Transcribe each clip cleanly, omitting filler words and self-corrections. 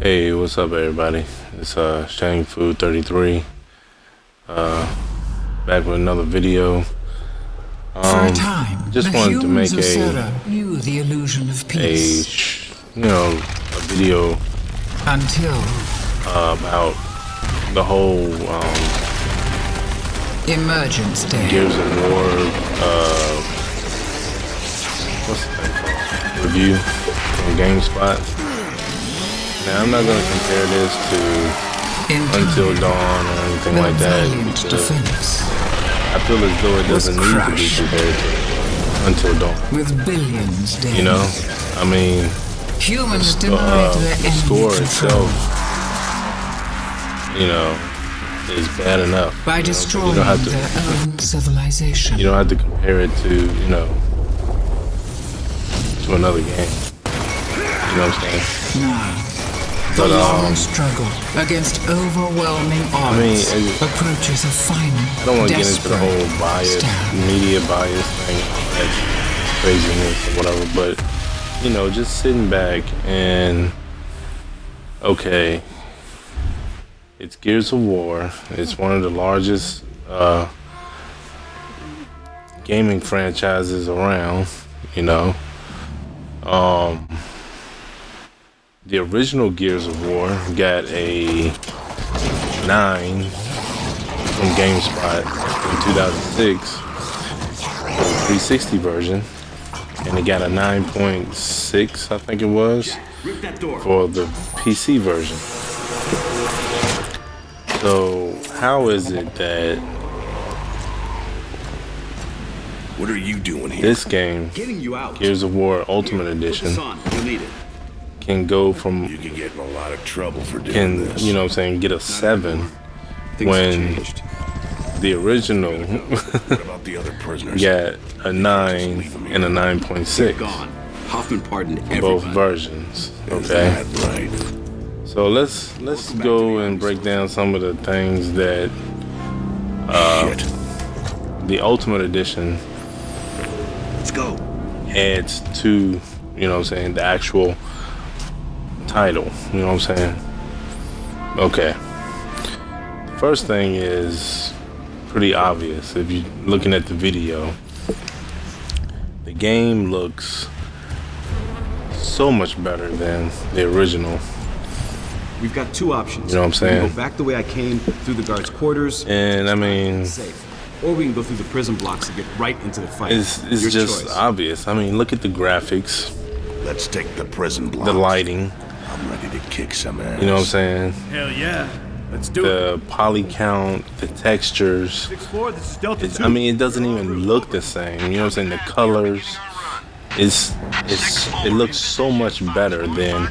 Hey, what's up, everybody? It's Shang Food 33. Back with another video. For a time, just the wanted to make humans of Sera knew the illusion of peace. a video until about the whole Emergence Day. Gears of War what's the thing called? Review from Gamespot. Now, I'm not going to compare this to Until Dawn or anything like that. I feel as though it doesn't need to be compared to Until Dawn. With billions dead. You know? I mean, humans the score itself, is bad enough. By destroying their own civilization. You don't have to compare it to, to another game. You know what I'm saying? No. The long struggle against overwhelming odds approaches a final. I don't want to get into the whole media bias thing, like craziness or whatever, but, just sitting back and, okay, it's Gears of War. It's one of the largest gaming franchises around, The original Gears of War got a 9 from Gamespot in 2006 for the 360 version, and it got a 9.6, I think it was, for the PC version. So how is it that what are you doing here? This game, Gears of War Ultimate Edition, can go from, you can get in a lot of trouble for doing this. Get a 7 when the original what about the other prisoners? got a 9 and a 9.6. Hoffman pardoned everybody. Both versions. Okay. Right. So let's go and break down some of the things that the Ultimate Edition adds to, the actual title, Okay. First thing is pretty obvious. If you're looking at the video, the game looks so much better than the original. We've got two options. You know what I'm saying? We can go back the way I came, through the guards' quarters, and I mean, safe. Or we can go through the prison blocks and get right into the fight. It's just obvious. I mean, look at the graphics. Let's take the prison blocks. The lighting. I'm ready to kick some ass. You know what I'm saying? Hell yeah. Let's do it. The poly count, the textures. 6-4, this is Delta 2. I mean, it doesn't even look the same. You know what I'm saying? The colors. It looks so much better than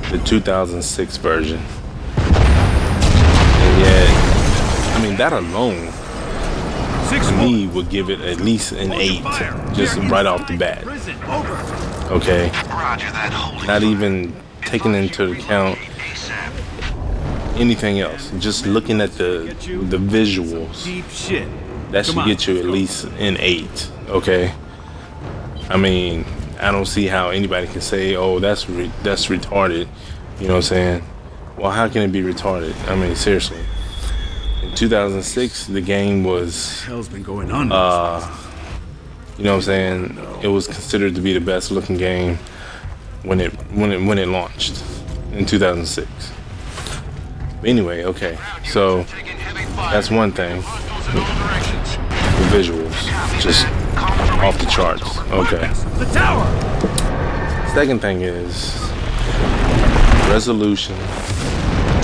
the 2006 version. And yet, I mean, that alone, to me, would give it at least an 8, just right off the bat. Okay? Not even taking into account anything else. Just looking at the visuals, that should get you at least an 8. Okay? I mean, I don't see how anybody can say, "Oh, that's retarded." You know what I'm saying? Well, how can it be retarded? I mean, seriously. In 2006, the game was, hell's been going on? you know what I'm saying? It was considered to be the best looking game when it launched in 2006. But anyway, okay. So that's one thing. The visuals, just off the charts. Okay. The tower. Second thing is resolution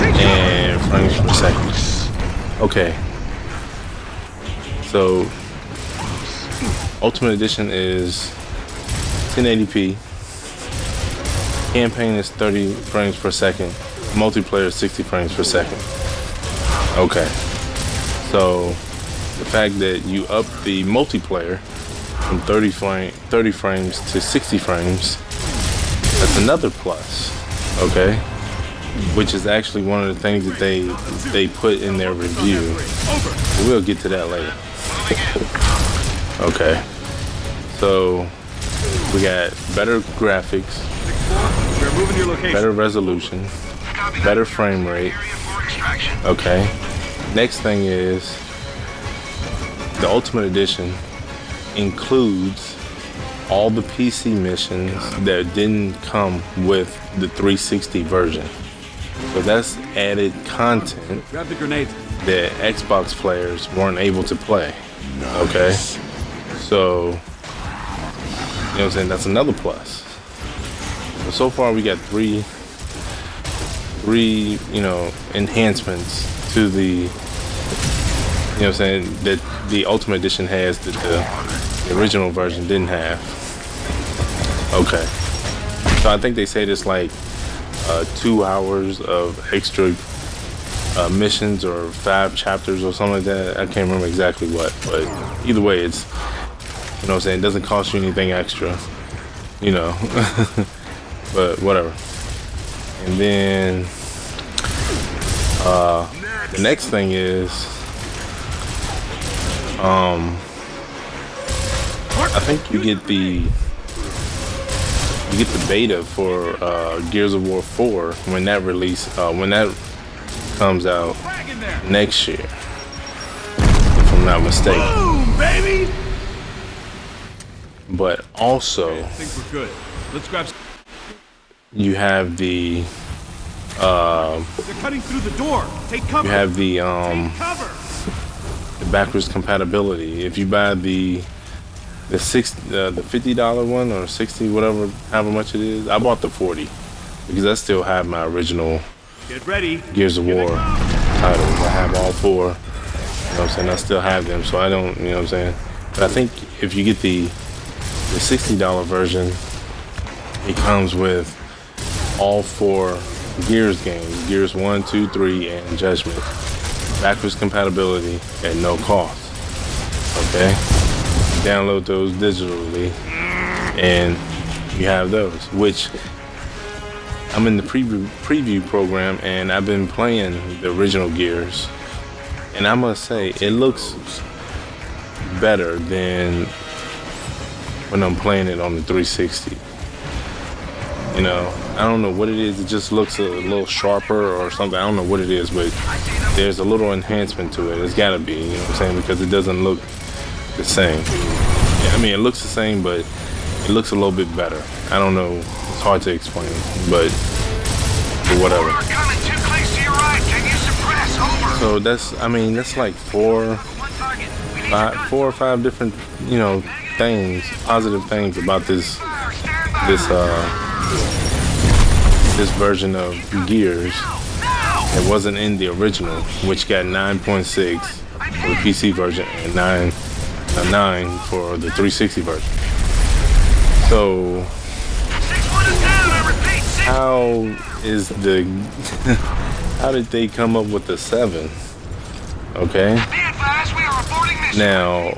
and frames per second. Okay. So Ultimate Edition is 1080p. Campaign is 30 frames per second. Multiplayer is 60 frames per second. Okay. So the fact that you up the multiplayer from 30 frames to 60 frames, that's another plus. Okay. Which is actually one of the things that they put in their review. We'll get to that later. Okay. So we got better graphics, better resolution, better frame rate. Okay. Next thing is the Ultimate Edition includes all the PC missions that didn't come with the 360 version. So that's added content Grab the grenade. that Xbox players weren't able to play. Okay? So, you know what I'm saying? That's another plus. So far we got three, you know, enhancements to the, you know what I'm saying, that the Ultimate Edition has that the original version didn't have. Okay. So I think they said it's like 2 hours of extra missions or 5 chapters or something like that. I can't remember exactly what, but either way, it's, you know what I'm saying, it doesn't cost you anything extra, you know. But whatever. And then the next thing is I think you get the beta for Gears of War 4 when that comes out next year, if I'm not mistaken. Boom, baby! But also, I think we're good. Let's grab. you have the They're cutting through the door. Take cover. you have the Take cover. the backwards compatibility. If you buy the $50 one or 60, whatever, however much it is, I bought the 40 because I still have my original Get ready. Gears of War titles. I have all 4. You know what I'm saying? I still have them, so I don't, you know what I'm saying? But I think if you get the $60 version, it comes with all 4 Gears games, Gears 1, 2, 3, and Judgment. Backwards compatibility at no cost. Okay? Download those digitally, and you have those, which I'm in the preview program, and I've been playing the original Gears, and I must say it looks better than when I'm playing it on the 360. You know, I don't know what it is. It just looks a little sharper or something. I don't know what it is, but there's a little enhancement to it. It's got to be, you know what I'm saying, because it doesn't look the same. Yeah, I mean, it looks the same, but it looks a little bit better. I don't know. It's hard to explain, but whatever. So that's, I mean, that's like 4 or 5 different, you know, things, positive things about this version of Gears that wasn't in the original, which got 9.6 for the PC version and 9 for the 360 version. So how did they come up with the 7? Okay. Now,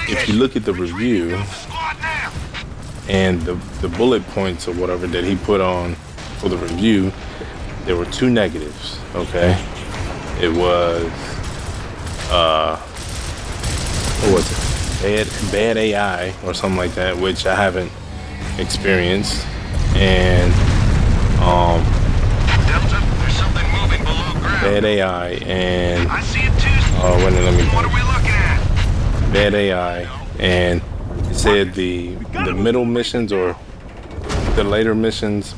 if you look at the review and the bullet points or whatever that he put on for the review, there were 2 negatives. Okay. It was what was it? Bad AI or something like that, which I haven't experienced, and Delta, there's something moving below ground. bad AI and I see it too. let me What are we looking at? bad AI, and it said the middle missions or the later missions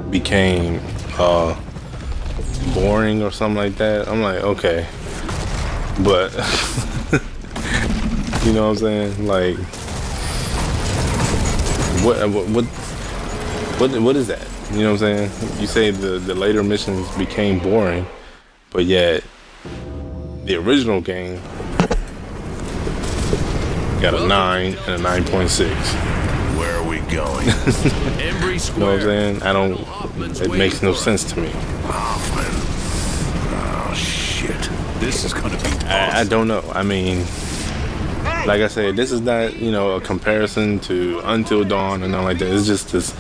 became boring or something like that. I'm like, okay, but you know what I'm saying? Like, what is that? You know what I'm saying? You say the later missions became boring, but yet the original game got a 9 and a 9.6. Where are we going? Embry You know what I'm saying? I don't. It makes no sense to me. Oh, shit. This is gonna be. I don't know. I mean, like I said, this is not, you know, a comparison to Until Dawn and nothing like that. It's just this.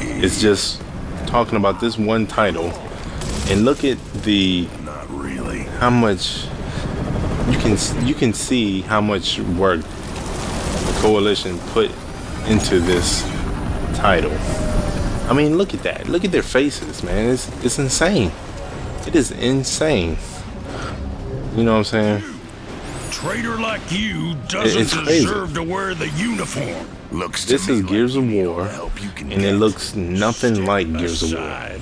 It's just talking about this one title, and look at Not really. how much you can see how much work the Coalition put into this title. I mean, look at that. Look at their faces, man. It's insane. It is insane. You know what I'm saying? Traitor like you doesn't It's crazy. deserve to wear the uniform. Looks to This me is like Gears of you need all War, the help you can and it get. looks nothing Step like Gears of War. aside.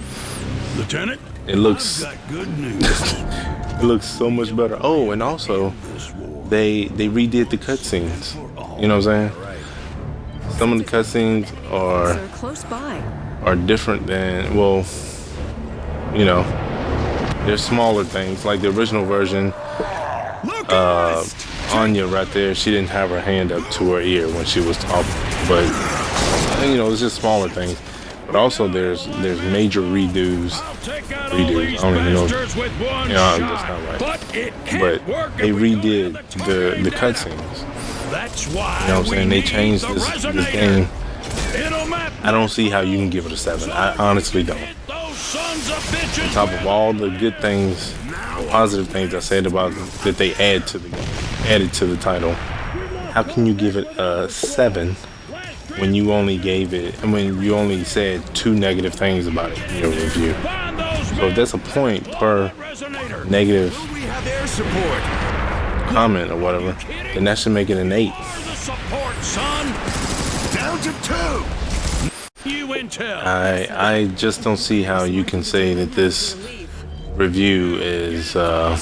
Lieutenant, It looks I've got good news. it looks so much better. Oh, and also This war they redid the cutscenes. You know what I'm saying? Some of the cutscenes So close by. are different than, well, you know, there's smaller things like the original version. Anya right there, she didn't have her hand up to her ear when she was talking, but you know, it's just smaller things. But also there's major redos. I don't even know. That's not right. But they redid the cutscenes. That's why You know what I'm saying? They changed this game. I don't see how you can give it a 7. I honestly don't. On top of all the good things, positive things I said about that they added to the title, how can you give it a 7 when you only gave it, and when you only said 2 negative things about it in your review? So if that's a point per negative comment or whatever, then that should make it an 8. down to 2. I just don't see how you can say that this review is a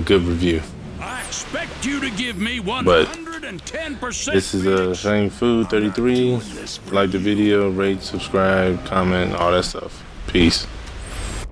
good review. I expect you to give me But 110%. this is Shane Food 33. Like the video, rate, subscribe, comment, all that stuff. Peace.